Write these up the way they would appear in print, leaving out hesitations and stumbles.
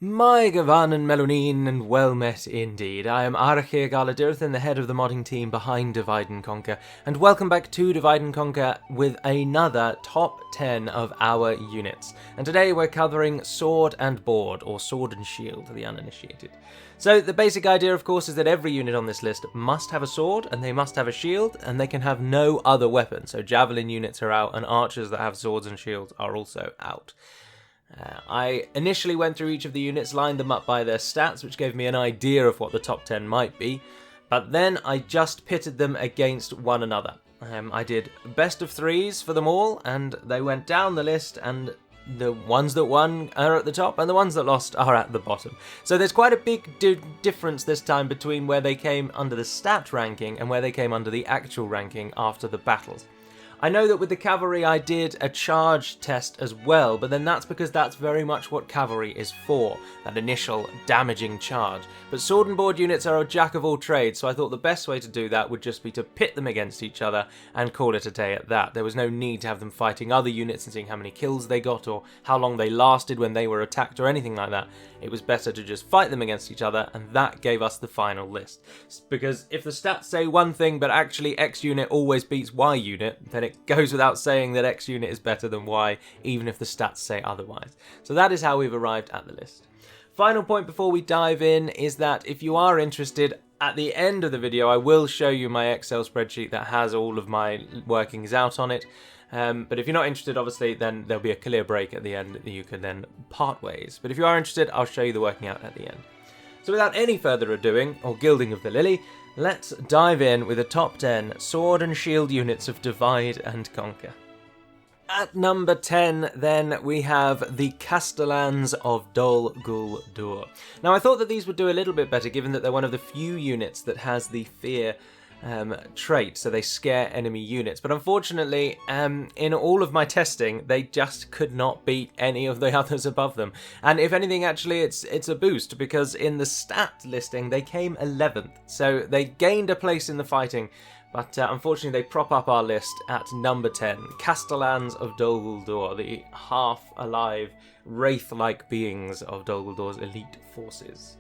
My Gavan and Melonin, and well met indeed. I am Arachir Galadirthan, the head of the modding team behind Divide and Conquer, and welcome back to Divide and Conquer with another top 10 of our units. And today we're covering Sword and Board, or Sword and Shield to the uninitiated. So the basic idea, of course, is that every unit on this list must have a sword, and they must have a shield, and they can have no other weapon. So javelin units are out, and archers that have swords and shields are also out. I initially went through each of the units, lined them up by their stats, which gave me an idea of what the top 10 might be, but then I just pitted them against one another. I did best of threes for them all, and they went down the list, and the ones that won are at the top, and the ones that lost are at the bottom. So there's quite a big difference this time between where they came under the stat ranking and where they came under the actual ranking after the battles. I know that with the cavalry I did a charge test as well, but then that's because that's very much what cavalry is for, that initial damaging charge. But sword and board units are a jack of all trades, so I thought the best way to do that would just be to pit them against each other and call it a day at that. There was no need to have them fighting other units and seeing how many kills they got or how long they lasted when they were attacked or anything like that. It was better to just fight them against each other, and that gave us the final list. Because if the stats say one thing but actually X unit always beats Y unit, then it goes without saying that X unit is better than Y, even if the stats say otherwise. So that is how we've arrived at the list. Final point before we dive in is that if you are interested, at the end of the video I will show you my Excel spreadsheet that has all of my workings out on it. But if you're not interested, obviously, then there'll be a clear break at the end that you can then part ways. But if you are interested, I'll show you the working out at the end. So without any further ado, or gilding of the lily, let's dive in with the top 10 sword and shield units of Divide and Conquer. At number 10, then, we have the Castellans of Dol Guldur. Now, I thought that these would do a little bit better, given that they're one of the few units that has the fear trait, so they scare enemy units. But unfortunately, in all of my testing, they just could not beat any of the others above them. And if anything, actually, it's a boost, because in the stat listing, they came 11th. So they gained a place in the fighting, but unfortunately, they prop up our list at number 10. Castellans of Dol Guldur, the half-alive, wraith-like beings of Dol Guldur's elite forces.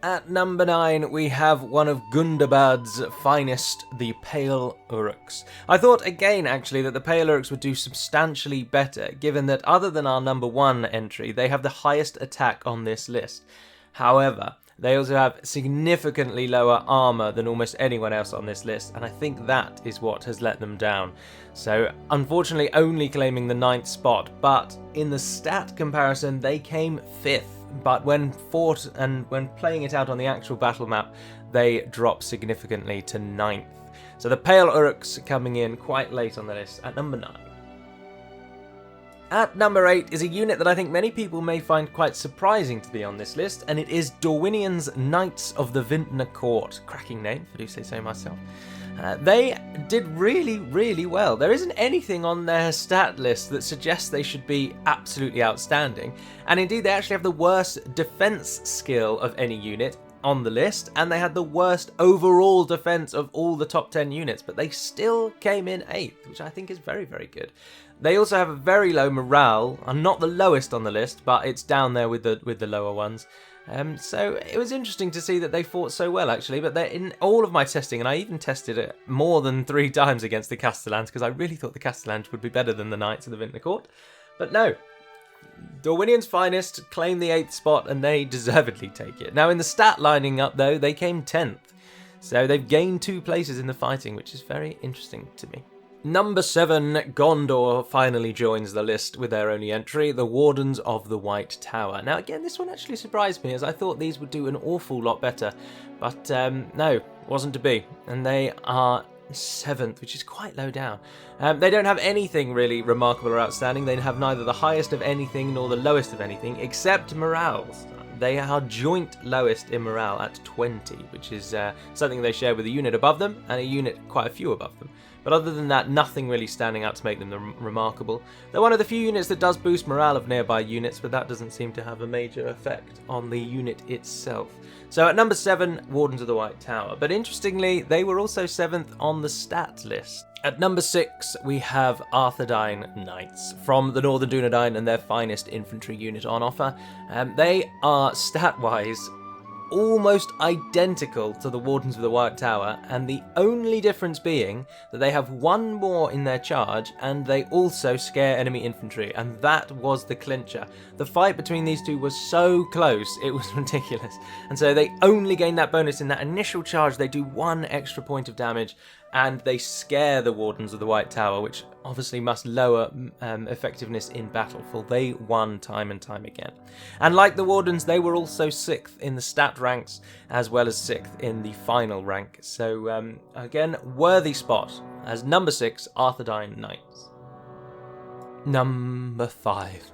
At number 9, we have one of Gundabad's finest, the Pale Uruks. I thought again, actually, that the Pale Uruks would do substantially better, given that other than our number 1 entry, they have the highest attack on this list. However, they also have significantly lower armour than almost anyone else on this list, and I think that is what has let them down. So, unfortunately, only claiming the 9th spot, but in the stat comparison, they came 5th. But when fought and when playing it out on the actual battle map, they drop significantly to 9th. So the Pale Uruks coming in quite late on the list at number 9. At number 8 is a unit that I think many people may find quite surprising to be on this list, and it is Dorwinian's Knights of the Vintner Court. Cracking name, if I do say so myself. They did really, really well. There isn't anything on their stat list that suggests they should be absolutely outstanding. And indeed, they actually have the worst defense skill of any unit on the list, and they had the worst overall defense of all the top 10 units, but they still came in 8th, which I think is very, very good. They also have a very low morale, and not the lowest on the list, but it's down there with the lower ones. So it was interesting to see that they fought so well, actually, but they're in all of my testing, and I even tested it more than 3 times against the Castellans, because I really thought the Castellans would be better than the Knights of the Vintner Court. But no, Dorwinian's finest claim the 8th spot, and they deservedly take it. Now, in the stat lining up, though, they came 10th. So they've gained 2 places in the fighting, which is very interesting to me. Number 7, Gondor finally joins the list with their only entry, the Wardens of the White Tower. Now again, this one actually surprised me, as I thought these would do an awful lot better, but no, wasn't to be, and they are 7th, which is quite low down. They don't have anything really remarkable or outstanding. They have neither the highest of anything nor the lowest of anything, except morales. They are joint lowest in morale at 20, which is something they share with a unit above them and a unit quite a few above them. But other than that, nothing really standing out to make them remarkable. They're one of the few units that does boost morale of nearby units, but that doesn't seem to have a major effect on the unit itself. So at number 7, Wardens of the White Tower. But interestingly, they were also 7th on the stat list. At number 6, we have Arthedain Knights from the Northern Dunedain and their finest infantry unit on offer. They are, stat-wise, almost identical to the Wardens of the White Tower, and the only difference being that they have one more in their charge, and they also scare enemy infantry, and that was the clincher. The fight between these two was so close, it was ridiculous. And so they only gain that bonus in that initial charge. They do 1 extra point of damage, and they scare the Wardens of the White Tower, which obviously must lower effectiveness in battle, for they won time and time again. And like the Wardens, they were also 6th in the stat ranks, as well as 6th in the final rank. So again, worthy spot as number 6, Arthedain Knights. Number 5.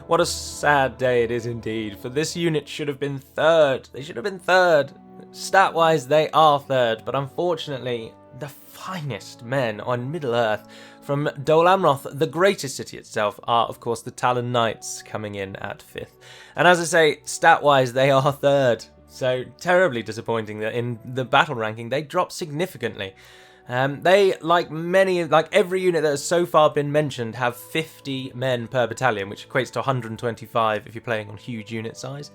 What a sad day it is indeed, for this unit should have been 3rd. They should have been 3rd. Stat-wise, they are 3rd, but unfortunately, the finest men on Middle-earth from Dol Amroth, the greatest city itself, are of course the Talon Knights, coming in at 5th. And as I say, stat-wise, they are 3rd. So terribly disappointing that in the battle ranking they dropped significantly. They, like every unit that has so far been mentioned, have 50 men per battalion, which equates to 125 if you're playing on huge unit size.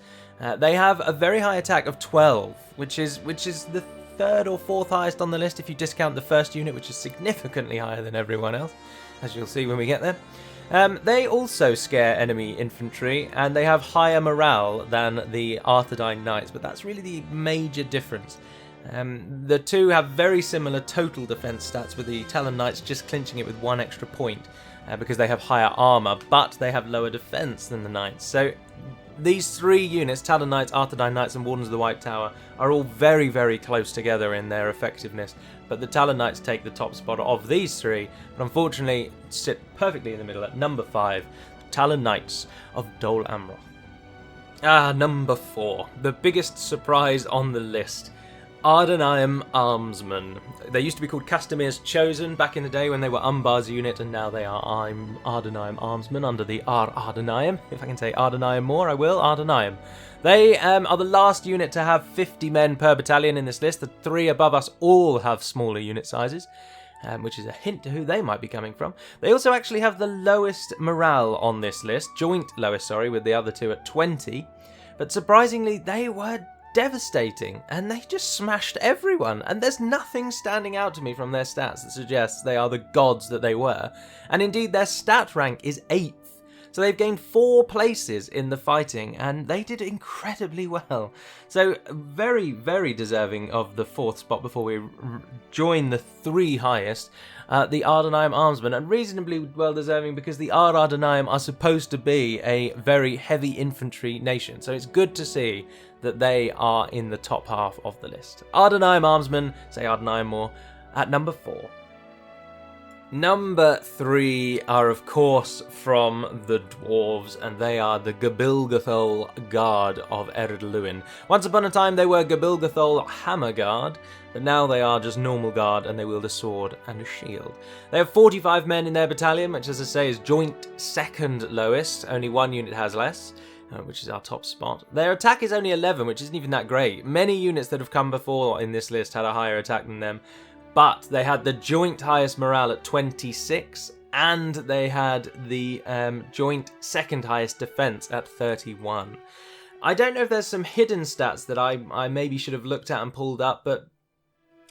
They have a very high attack of 12, which is the 3rd or 4th highest on the list if you discount the first unit, which is significantly higher than everyone else, as you'll see when we get there. They also scare enemy infantry, and they have higher morale than the Arthedain Knights, but that's really the major difference. The two have very similar total defense stats, with the Talon Knights just clinching it with 1 extra point because they have higher armor, but they have lower defense than the Knights. So these 3 units, Talon Knights, Arthedain Knights and Wardens of the White Tower, are all very, very close together in their effectiveness, but the Talon Knights take the top spot of these 3, but unfortunately sit perfectly in the middle at number 5, the Talon Knights of Dol Amroth. Number 4, the biggest surprise on the list. Ardenaim Armsmen. They used to be called Castamir's Chosen back in the day when they were Umbar's unit, and now they are Ardenaim Armsmen under the Ardenaim. If I can say Ardenaim more, I will. Ardenaim. They are the last unit to have 50 men per battalion in this list. The 3 above us all have smaller unit sizes, which is a hint to who they might be coming from. They also actually have the lowest morale on this list, joint lowest, with the other 2 at 20. But surprisingly, they were devastating, and they just smashed everyone, and there's nothing standing out to me from their stats that suggests they are the gods that they were, and indeed their stat rank is 8th, so they've gained 4 places in the fighting, and they did incredibly well. So very, very deserving of the 4th spot before we join the 3 highest, the Ardenaim Armsmen, and reasonably well deserving because the Ardenaim are supposed to be a very heavy infantry nation, so it's good to see that they are in the top half of the list. Ardenaim Armsmen, say Ardenaim more, at number 4. Number 3 are of course from the Dwarves, and they are the Gabilgathol Guard of Ered Luin. Once upon a time they were Gabilgathol Hammer Guard, but now they are just normal guard, and they wield a sword and a shield. They have 45 men in their battalion, which as I say is joint 2nd lowest, only 1 unit has less, which is our top spot. Their attack is only 11, which isn't even that great. Many units that have come before in this list had a higher attack than them, but they had the joint highest morale at 26, and they had the joint 2nd highest defense at 31. I don't know if there's some hidden stats that I maybe should have looked at and pulled up, but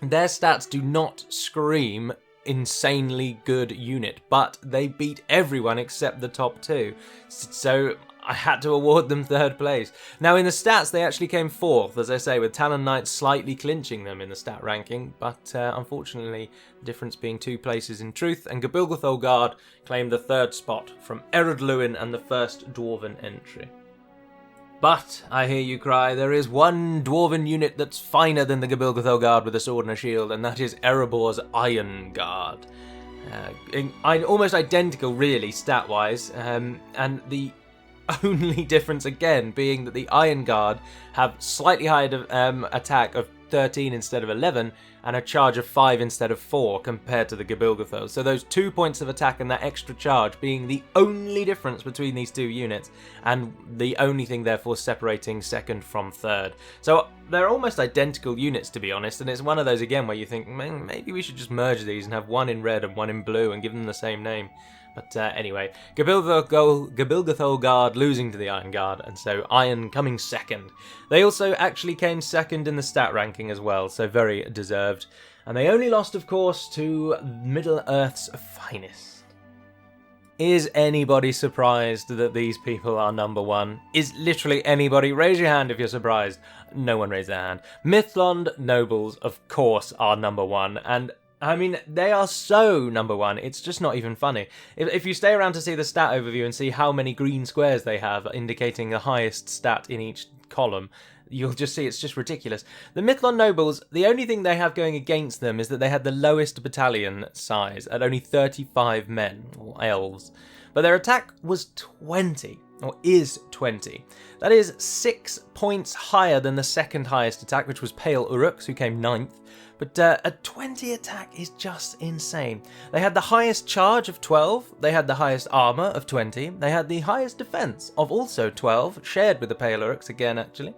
their stats do not scream insanely good unit, but they beat everyone except the top 2. So I had to award them 3rd place. Now in the stats they actually came 4th, as I say, with Talon Knights slightly clinching them in the stat ranking, but unfortunately the difference being 2 places in truth, and Gabilgathol Guard claimed the 3rd spot from Ered Luin and the 1st Dwarven entry. But, I hear you cry, there is one Dwarven unit that's finer than the Gabilgathol Guard with a sword and a shield, and that is Erebor's Iron Guard. Almost identical really, stat-wise, and the only difference again being that the Iron Guard have slightly higher attack of 13 instead of 11, and a charge of 5 instead of 4 compared to the Gabilgathos. So those 2 points of attack and that extra charge being the only difference between these two units, and the only thing therefore separating second from third. So they're almost identical units, to be honest, and it's one of those again where you think, maybe we should just merge these and have one in red and one in blue and give them the same name. But anyway, Gabilgatho Guard losing to the Iron Guard, and so Iron coming second. They also actually came second in the stat ranking as well, so very deserved. And they only lost, of course, to Middle-earth's finest. Is anybody surprised that these people are number one? Is literally anybody? Raise your hand if you're surprised. No one raised their hand. Mithlond nobles, of course, are number one, and I mean, they are so number one, it's just not even funny. If you stay around to see the stat overview and see how many green squares they have, indicating the highest stat in each column, you'll just see it's just ridiculous. The Mithlond nobles, the only thing they have going against them is that they had the lowest battalion size at only 35 men, or elves. But their attack was 20, or is 20. That is 6 points higher than the second highest attack, which was Pale Uruks, who came 9th. But a 20 attack is just insane. They had the highest charge of 12, they had the highest armour of 20, they had the highest defence of also 12, shared with the Pale Uruks again actually.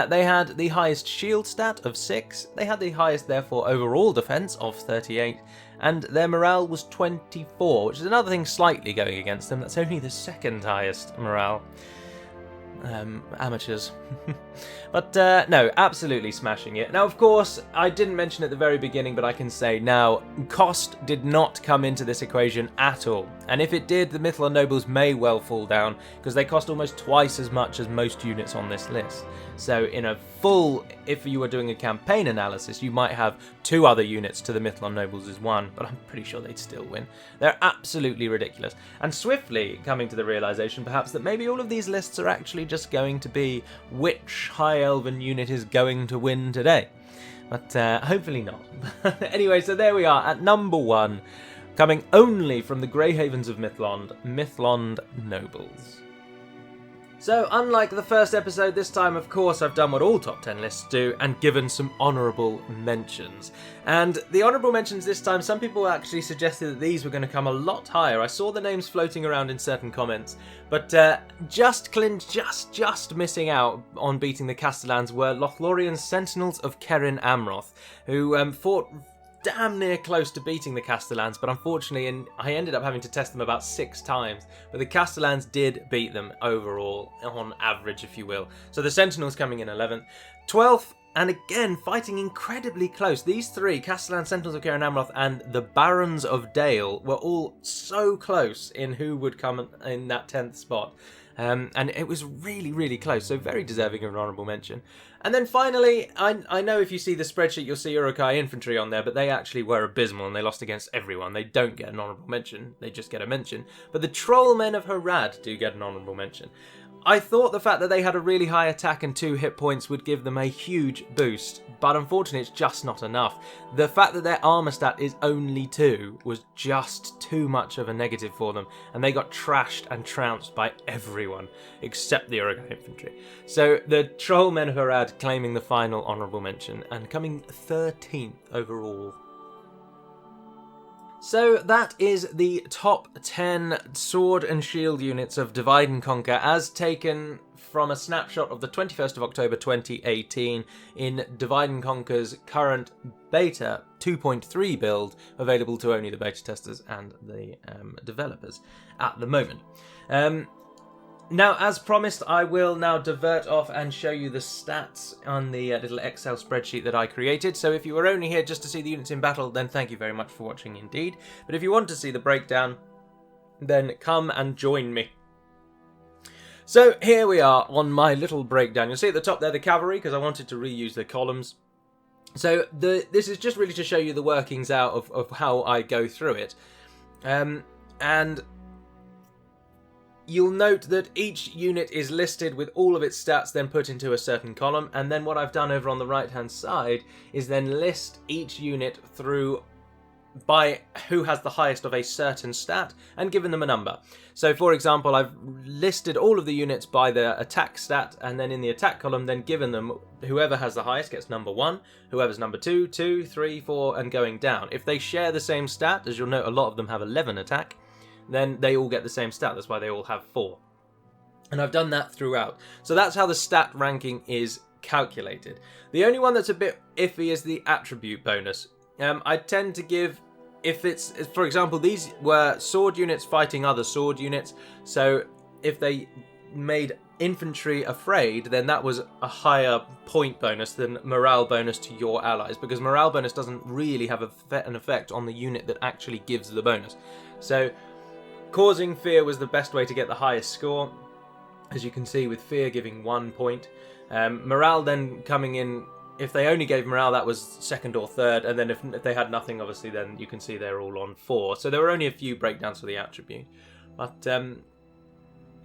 They had the highest shield stat of 6, they had the highest therefore overall defence of 38, and their morale was 24, which is another thing slightly going against them. That's only the second highest morale. Amateurs. But no, absolutely smashing it. Now, of course, I didn't mention at the very beginning, but I can say now, cost did not come into this equation at all. And if it did, the Mithlond nobles may well fall down, because they cost almost twice as much as most units on this list. So in a full, if you were doing a campaign analysis, you might have 2 other units to the Mithlond nobles as 1, but I'm pretty sure they'd still win. They're absolutely ridiculous. And swiftly coming to the realization, perhaps, that maybe all of these lists are actually just going to be which High Elven unit is going to win today. But hopefully not. Anyway, so there we are at number 1, coming only from the Grey Havens of Mithlond, Mithlond nobles. So, unlike the first episode, this time, of course, I've done what all top 10 lists do and given some honourable mentions. And the honourable mentions this time, some people actually suggested that these were going to come a lot higher. I saw the names floating around in certain comments, but just missing out on beating the Castellans were Lothlorien's Sentinels of Kerin Amroth, who fought damn near close to beating the Castellans, but unfortunately I ended up having to test them about 6 times, but the Castellans did beat them overall, on average if you will. So the Sentinels coming in 11th. 12th, and again fighting incredibly close. These 3, Castellan, Sentinels of Kerin Amroth and the Barons of Dale, were all so close in who would come in that 10th spot. And it was really, really close, so very deserving of an honourable mention. And then finally, I know if you see the spreadsheet, you'll see Uruk-hai infantry on there, but they actually were abysmal and they lost against everyone. They don't get an honourable mention, they just get a mention. But the Trollmen of Harad do get an honourable mention. I thought the fact that they had a really high attack and 2 hit points would give them a huge boost, but unfortunately it's just not enough. The fact that their armour stat is only 2 was just too much of a negative for them, and they got trashed and trounced by everyone, except the Uruk-hai infantry. So the Trollmen of Harad claiming the final honourable mention, and coming 13th overall. So that is the top 10 sword and shield units of Divide and Conquer as taken from a snapshot of the 21st of October 2018 in Divide and Conquer's current beta 2.3 build, available to only the beta testers and the developers at the moment. Now, as promised, I will now divert off and show you the stats on the little Excel spreadsheet that I created. So if you were only here just to see the units in battle, then thank you very much for watching indeed. But if you want to see the breakdown, then come and join me. So here we are on my little breakdown. You'll see at the top there the cavalry, because I wanted to reuse the columns. So this is just really to show you the workings out of how I go through it. And you'll note that each unit is listed with all of its stats then put into a certain column, and then what I've done over on the right hand side is then list each unit through by who has the highest of a certain stat and given them a number. So for example, I've listed all of the units by their attack stat, and then in the attack column then given them whoever has the highest gets number 1, whoever's number 2, 2, 3, 4 and going down. If they share the same stat, as you'll note a lot of them have 11 attack, then they all get the same stat. That's why they all have 4. And I've done that throughout. So that's how the stat ranking is calculated. The only one that's a bit iffy is the attribute bonus. I tend to give, if it's, for example, these were sword units fighting other sword units, so if they made infantry afraid, then that was a higher point bonus than morale bonus to your allies, because morale bonus doesn't really have an effect on the unit that actually gives the bonus. So causing fear was the best way to get the highest score, as you can see, with fear giving 1 point. Morale then coming in, if they only gave morale, that was second or third, and then if they had nothing, obviously, then you can see they're all on 4. So there were only a few breakdowns for the attribute. But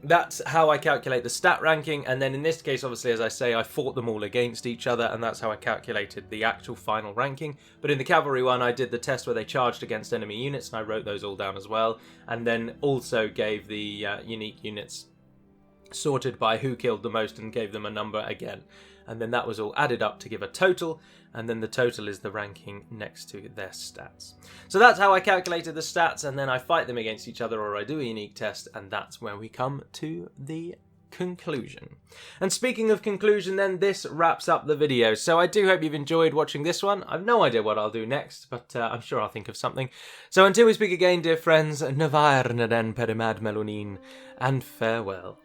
that's how I calculate the stat ranking, and then in this case, obviously, as I say, I fought them all against each other, and that's how I calculated the actual final ranking. But in the cavalry one, I did the test where they charged against enemy units, and I wrote those all down as well, and then also gave the unique units sorted by who killed the most and gave them a number again. And then that was all added up to give a total, and then the total is the ranking next to their stats. So that's how I calculated the stats, and then I fight them against each other, or I do a unique test, and that's where we come to the conclusion. And speaking of conclusion then, this wraps up the video. So I do hope you've enjoyed watching this one. I've no idea what I'll do next, but I'm sure I'll think of something. So until we speak again, dear friends, Navarneden Perimad Melonin, and farewell.